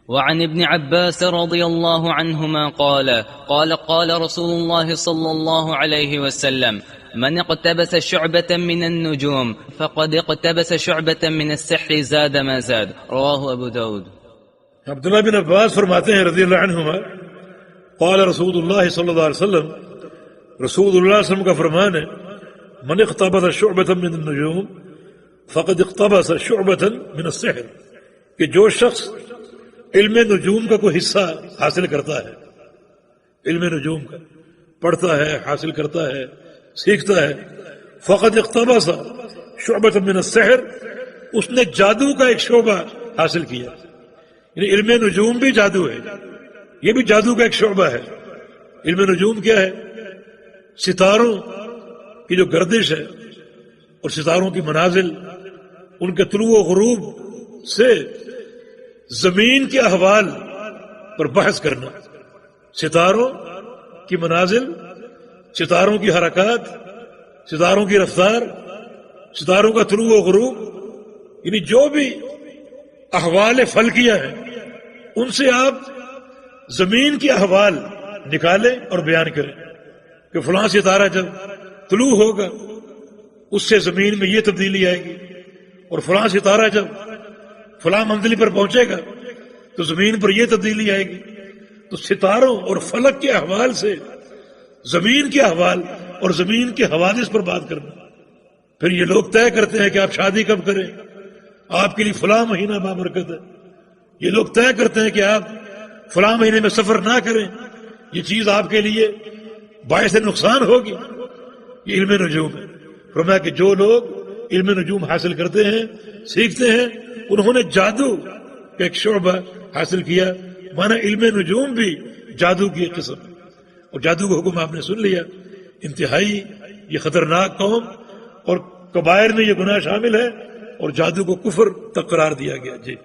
وعن ابن عباس رضي الله عنهما قال رسول الله صلى الله عليه وسلم: من اقتبس شعبة من النجوم فقد اقتبس شعبة من السحر زاد ما زاد. رواه ابو داود. عبداللہ بن عباس فرماتے ہیں رضی اللہ عنہما، قال رسول اللہ صلی اللہ علیہ وسلم، رسول اللہ صلی اللہ علیہ وسلم کا فرمان ہے، من اقتبس شعبة من النجوم فقد اقتبس شعبة من السحر، کہ جو شخص علم نجوم کا کوئی حصہ حاصل کرتا ہے، علم نجوم کا پڑھتا ہے، حاصل کرتا ہے، سیکھتا ہے، فقد اقتبس شعبة من السحر، اس نے جادو کا ایک شعبہ حاصل کیا. یعنی علم نجوم بھی جادو ہے، یہ بھی جادو کا ایک شعبہ ہے. علم نجوم کیا ہے؟ ستاروں کی جو گردش ہے اور ستاروں کی منازل، ان کے طلوع و غروب سے زمین کے احوال پر بحث کرنا، ستاروں کی منازل، ستاروں کی حرکات، ستاروں کی رفتار، ستاروں کا طلوع و غروب، یعنی جو بھی احوال فلکیہ ہیں ان سے آپ زمین کے احوال نکالیں اور بیان کریں کہ فلاں ستارہ جب طلوع ہوگا اس سے زمین میں یہ تبدیلی آئے گی، اور فلاں ستارہ جب فلاں منزل پر پہنچے گا تو زمین پر یہ تبدیلی آئے گی. تو ستاروں اور فلک کے احوال سے زمین کے احوال اور زمین کے حوادث پر بات کرنا. پھر یہ لوگ طے کرتے ہیں کہ آپ شادی کب کریں، آپ کے لیے فلاں مہینہ بابرکت ہے. یہ لوگ طے کرتے ہیں کہ آپ فلاں مہینے میں سفر نہ کریں، یہ چیز آپ کے لیے باعث نقصان ہوگی. یہ علم نجوم ہے. فرمایا کہ جو لوگ علم نجوم حاصل کرتے ہیں، سیکھتے ہیں، انہوں نے جادو کا ایک شعبہ حاصل کیا. مانا علم نجوم بھی جادو کی ایک قسم ہے، اور جادو کا حکم آپ نے سن لیا. انتہائی یہ خطرناک قوم، اور کبائر میں یہ گناہ شامل ہے، اور جادو کو کفر تک قرار دیا گیا. جی